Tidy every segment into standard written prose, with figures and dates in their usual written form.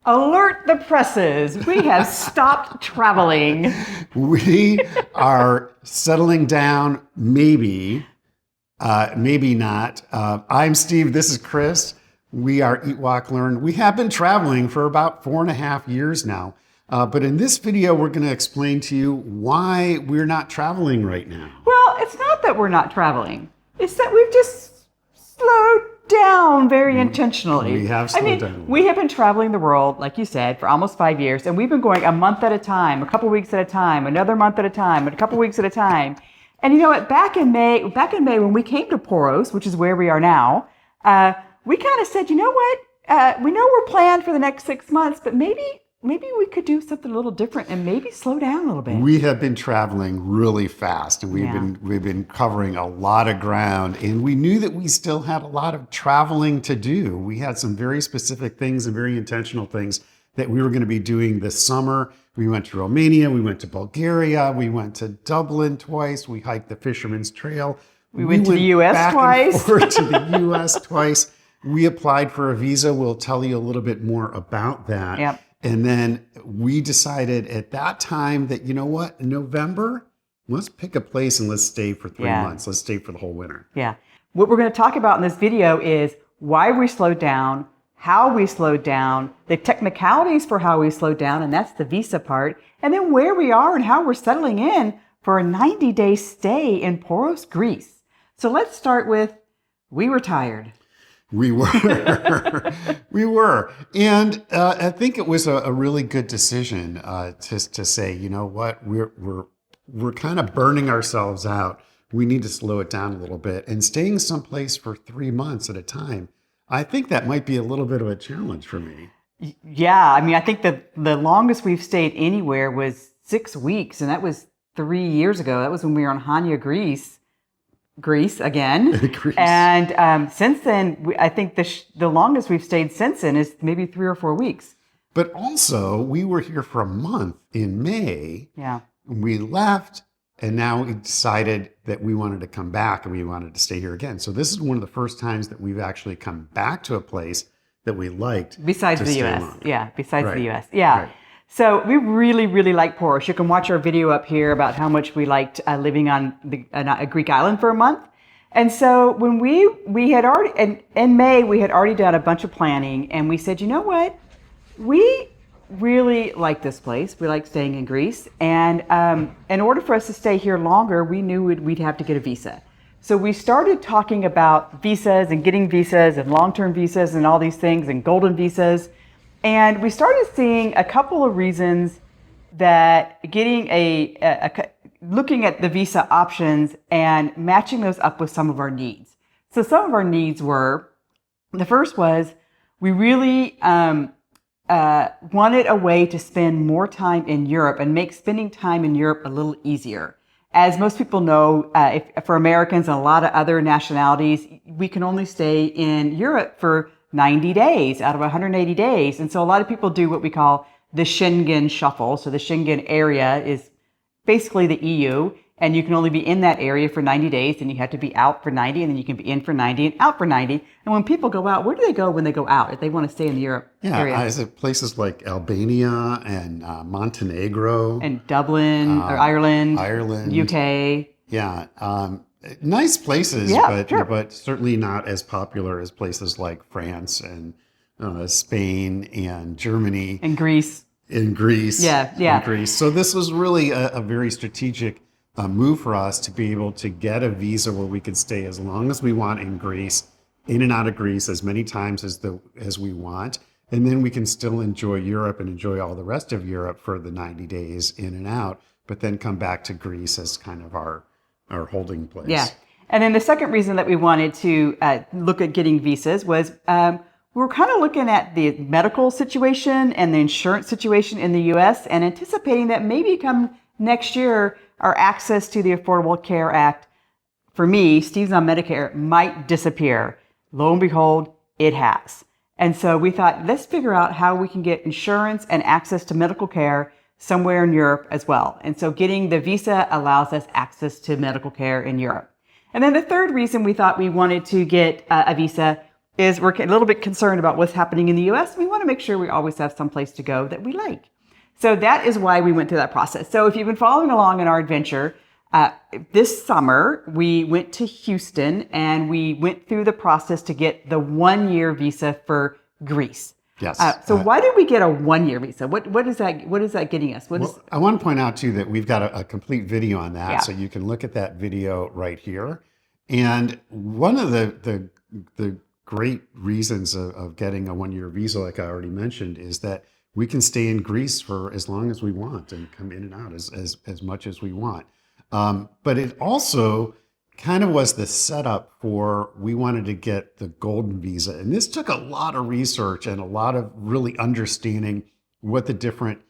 Alert the presses. We have stopped traveling. We are settling down, maybe not. I'm Steve. This is Chris. We are EatWalkLearn. We have been traveling for about 4.5 years now. But in this video, we're going to explain to you why we're not traveling right now. Well, it's not that we're not traveling. It's that we've just slowed down very intentionally. We have slowed down. We have been traveling the world, like you said, for almost 5 years, and we've been going a month at a time, a couple weeks at a time, another month at a time, and a couple weeks at a time. And you know what? Back in May, when we came to Poros, which is where we are now, we kind of said, you know what? We know we're planned for the next 6 months, but maybe we could do something a little different and maybe slow down a little bit. We have been traveling really fast, and we've been covering a lot of ground, and we knew that we still had a lot of traveling to do. We had some very specific things and very intentional things that we were going to be doing this summer. We went to Romania, we went to Bulgaria, we went to Dublin twice, we hiked the Fisherman's Trail. We went to the U.S. twice. And forth to the U.S. twice. We applied for a visa. We'll tell you a little bit more about that. Yep. And then we decided at that time that, you know what, in November, let's pick a place and let's stay for 3 months. Let's stay for the whole winter. Yeah. What we're going to talk about in this video is why we slowed down, how we slowed down, the technicalities for how we slowed down, and that's the visa part, and then where we are and how we're settling in for a 90-day stay in Poros, Greece. So let's start with, we were tired. We were. We were. And I think it was a really good decision to say, you know what, we're kind of burning ourselves out. We need to slow it down a little bit. And staying someplace for 3 months at a time, I think that might be a little bit of a challenge for me. Yeah. I mean, I think the longest we've stayed anywhere was 6 weeks. And that was 3 years ago. That was when we were on Hania, Greece again. Greece. And since then, I think the longest we've stayed since then is maybe 3 or 4 weeks. But also, we were here for a month in May. Yeah. We left, and now we decided that we wanted to come back and we wanted to stay here again. So this is one of the first times that we've actually come back to a place that we liked. Besides the U.S. Longer. Yeah, besides Right. the U.S. Yeah. Right. So we really, really like Poros. You can watch our video up here about how much we liked living on a Greek island for a month. And so when we had already, in May, we had already done a bunch of planning, and we said, you know what? We really like this place. We like staying in Greece. And in order for us to stay here longer, we knew we'd have to get a visa. So we started talking about visas and getting visas and long-term visas and all these things and golden visas. And we started seeing a couple of reasons that getting looking at the visa options and matching those up with some of our needs. So some of our needs were, the first was we really wanted a way to spend more time in Europe and make spending time in Europe a little easier. As most people know, for Americans and a lot of other nationalities, we can only stay in Europe for 90 days out of 180 days. And so a lot of people do what we call the Schengen shuffle. So the Schengen area is basically the EU, and you can only be in that area for 90 days, and you have to be out for 90, and then you can be in for 90 and out for 90. And when people go out, where do they go when they go out if they want to stay in the Europe area? Yeah, is it places like Albania and Montenegro? And Dublin, or Ireland, UK. Yeah, nice places, but certainly not as popular as places like France and Spain and Germany. And Greece. In Greece. Yeah. In Greece. So this was really a very strategic move for us to be able to get a visa where we could stay as long as we want in Greece, in and out of Greece as many times as we want. And then we can still enjoy Europe and enjoy all the rest of Europe for the 90 days in and out, but then come back to Greece as kind of our holding place. Yeah. And then the second reason that we wanted to look at getting visas was we were kind of looking at the medical situation and the insurance situation in the U.S. and anticipating that maybe come next year, our access to the Affordable Care Act, for me, Steve's on Medicare, might disappear. Lo and behold, it has. And so we thought, let's figure out how we can get insurance and access to medical care somewhere in Europe as well. And so getting the visa allows us access to medical care in Europe. And then the third reason we thought we wanted to get a visa is we're a little bit concerned about what's happening in the U.S. We want to make sure we always have some place to go that we like. So that is why we went through that process. So if you've been following along in our adventure, this summer we went to Houston and we went through the process to get the 1-year visa for Greece. Yes. So why did we get a 1-year visa? What is that? What is that getting us? I want to point out too that we've got a complete video on that, Yeah. so you can look at that video right here. And one of the great reasons of getting a 1-year visa, like I already mentioned, is that we can stay in Greece for as long as we want and come in and out as much as we want. But it also kind of was the setup for, we wanted to get the golden visa. And this took a lot of research and a lot of really understanding what the different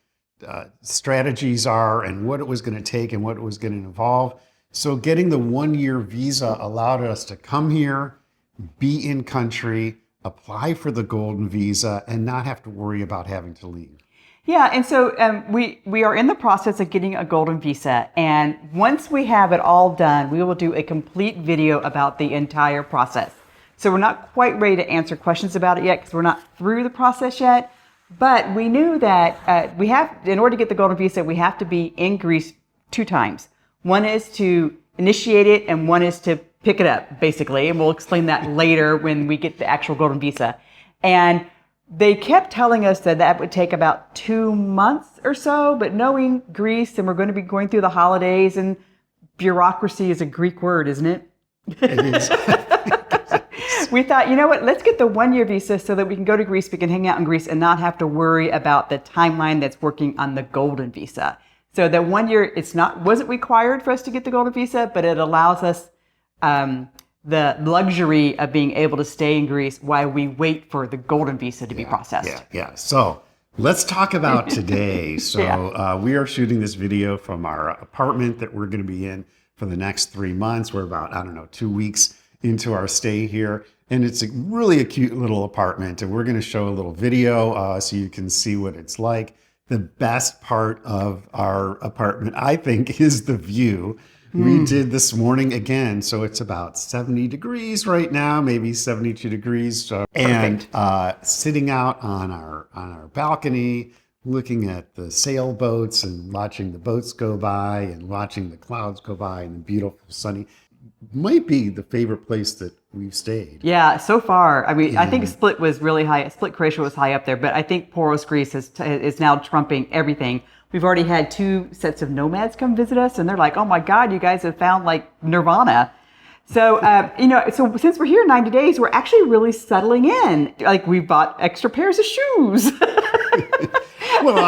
strategies are and what it was going to take and what it was going to involve. So getting the 1-year visa allowed us to come here, be in country, apply for the golden visa, and not have to worry about having to leave. Yeah, and so we are in the process of getting a golden visa, and once we have it all done, we will do a complete video about the entire process. So we're not quite ready to answer questions about it yet because we're not through the process yet, but we knew that in order to get the golden visa, we have to be in Greece 2 times. One is to initiate it, and one is to pick it up, basically, and we'll explain that later when we get the actual golden visa. And they kept telling us that would take about 2 months or so, but knowing Greece, and we're going to be going through the holidays, and bureaucracy is a Greek word, isn't it? It is. We thought, you know what, let's get the 1-year visa so that we can go to Greece, we can hang out in Greece and not have to worry about the timeline that's working on the golden visa. So that 1 year, wasn't required for us to get the golden visa, but it allows us the luxury of being able to stay in Greece while we wait for the golden visa to be processed. Yeah. So let's talk about today. So we are shooting this video from our apartment that we're going to be in for the next 3 months. We're about, 2 weeks into our stay here. And it's really a cute little apartment. And we're going to show a little video so you can see what it's like. The best part of our apartment, I think, is the view. We did this morning again, so it's about 70 degrees right now, maybe 72 degrees. And sitting out on our balcony, looking at the sailboats and watching the boats go by and watching the clouds go by and the beautiful sunny, might be the favorite place that we've stayed. Yeah, so far. I mean, I think Split was really high. Split, Croatia was high up there, but I think Poros, Greece is now trumping everything. We've already had 2 sets of nomads come visit us, and they're like, "Oh my God, you guys have found like nirvana." So, so since we're here 90 days, we're actually really settling in. Like, we bought extra pairs of shoes. Well,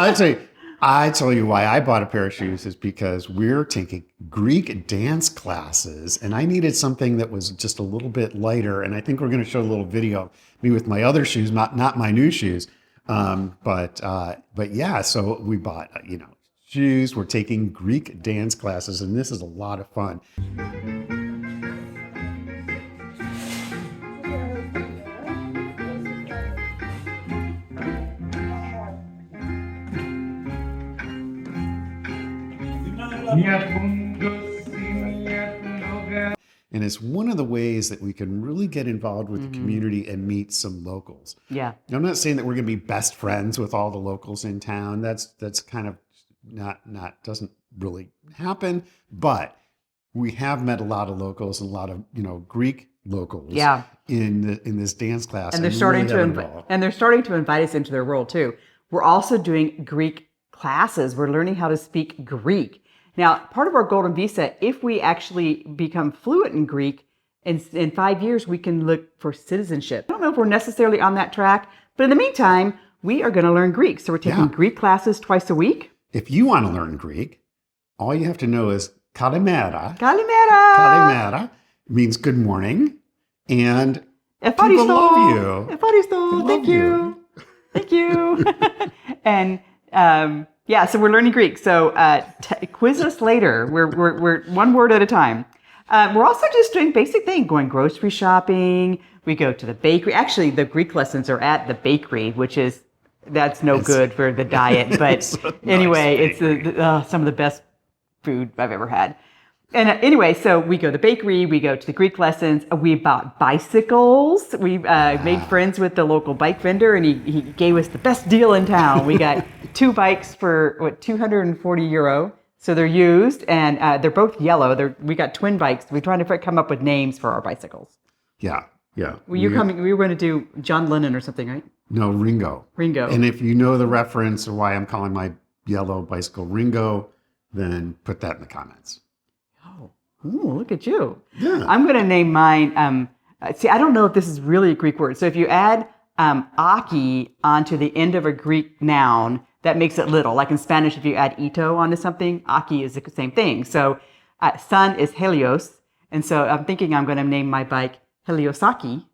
I tell you why I bought a pair of shoes is because we're taking Greek dance classes, and I needed something that was just a little bit lighter. And I think we're going to show a little video of me with my other shoes, not my new shoes. But yeah, so we bought, shoes. We're taking Greek dance classes, and this is a lot of fun. And it's one of the ways that we can really get involved with the community and meet some locals. Yeah. I'm not saying that we're going to be best friends with all the locals in town. That's kind of not doesn't really happen. But we have met a lot of locals and a lot of Greek locals. Yeah. In this dance class, And they're starting to invite us into their world too. We're also doing Greek classes. We're learning how to speak Greek. Now, part of our golden visa, if we actually become fluent in Greek, in 5 years, we can look for citizenship. I don't know if we're necessarily on that track, but in the meantime, we are going to learn Greek. So we're taking Greek classes twice a week. If you want to learn Greek, all you have to know is kalimera. Kalimera. Kalimera means good morning. And people love you. Efaristo. Thank you. Thank you. And so we're learning Greek. So quiz us later. We're one word at a time. We're also just doing basic things, going grocery shopping. We go to the bakery. Actually, the Greek lessons are at the bakery, that's no good for the diet. But anyway, it's some of the best food I've ever had. And anyway, so we go to the bakery, we go to the Greek lessons, we bought bicycles. We made friends with the local bike vendor, and he gave us the best deal in town. We got 2 bikes for, what, €240. So they're used, and they're both yellow. We got twin bikes. We're trying to come up with names for our bicycles. Yeah. We were going to do John Lennon or something, right? No, Ringo. Ringo. And if you know the reference or why I'm calling my yellow bicycle Ringo, then put that in the comments. Ooh, look at you. Yeah. I'm going to name mine. See, I don't know if this is really a Greek word. So if you add aki onto the end of a Greek noun, that makes it little. Like in Spanish, if you add ito onto something, aki is the same thing. So sun is helios. And so I'm thinking I'm going to name my bike Heliosaki,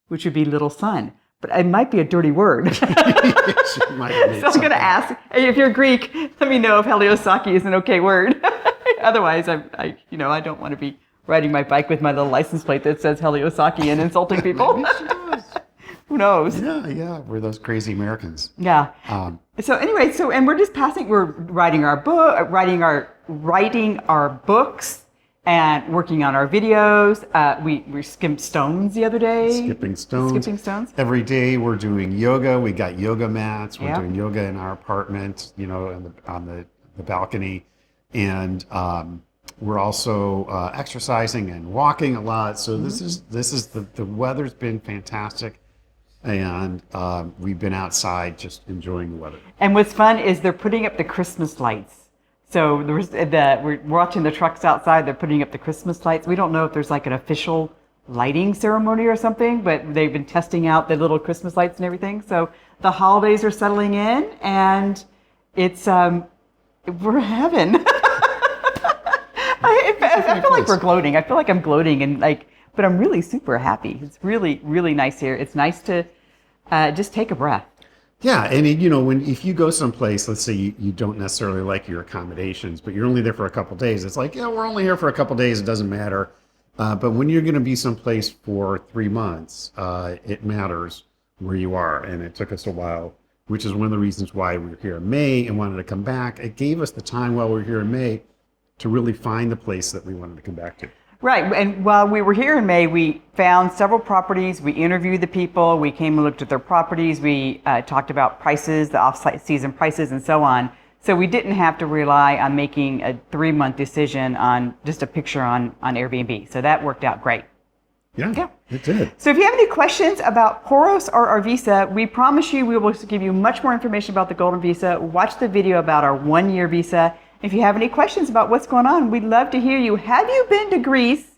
which would be little sun. But it might be a dirty word. So I'm going to ask, hey, if you're Greek, let me know if Heliosaki is an okay word. Otherwise, I don't want to be riding my bike with my little license plate that says Heliosaki and insulting people. Who knows? Yeah. We're those crazy Americans. Yeah. So anyway, and we're just we're writing our book, writing our books, and working on our videos. We skimmed stones the other day. Skipping stones. Every day we're doing yoga. We got yoga mats. We're doing yoga in our apartment, on the balcony. And we're also exercising and walking a lot. So this is the weather's been fantastic. And we've been outside just enjoying the weather. And what's fun is they're putting up the Christmas lights. So we're watching the trucks outside. They're putting up the Christmas lights. We don't know if there's like an official lighting ceremony or something, but they've been testing out the little Christmas lights and everything. So the holidays are settling in, and it's we're heaven. I feel like we're gloating. I feel like I'm gloating, but I'm really super happy. It's really, really nice here. It's nice to just take a breath. Yeah, and if you go someplace, let's say you don't necessarily like your accommodations, but you're only there for a couple days, it's like, we're only here for a couple days, it doesn't matter. But when you're going to be someplace for 3 months, it matters where you are. And it took us a while, which is one of the reasons why we were here in May and wanted to come back. It gave us the time while we were here in May to really find the place that we wanted to come back to. Right, and while we were here in May, we found several properties, we interviewed the people, we came and looked at their properties, we talked about prices, the off-season prices, and so on. So we didn't have to rely on making a 3-month decision on just a picture on Airbnb. So that worked out great. Yeah, it did. So if you have any questions about Poros or our visa, we promise you we will give you much more information about the Golden Visa. Watch the video about our 1-year visa. If you have any questions about what's going on, we'd love to hear you. Have you been to Greece?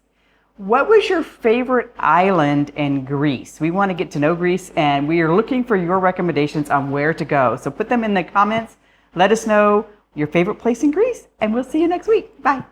What was your favorite island in Greece? We want to get to know Greece, and we are looking for your recommendations on where to go. So put them in the comments. Let us know your favorite place in Greece, and we'll see you next week. Bye.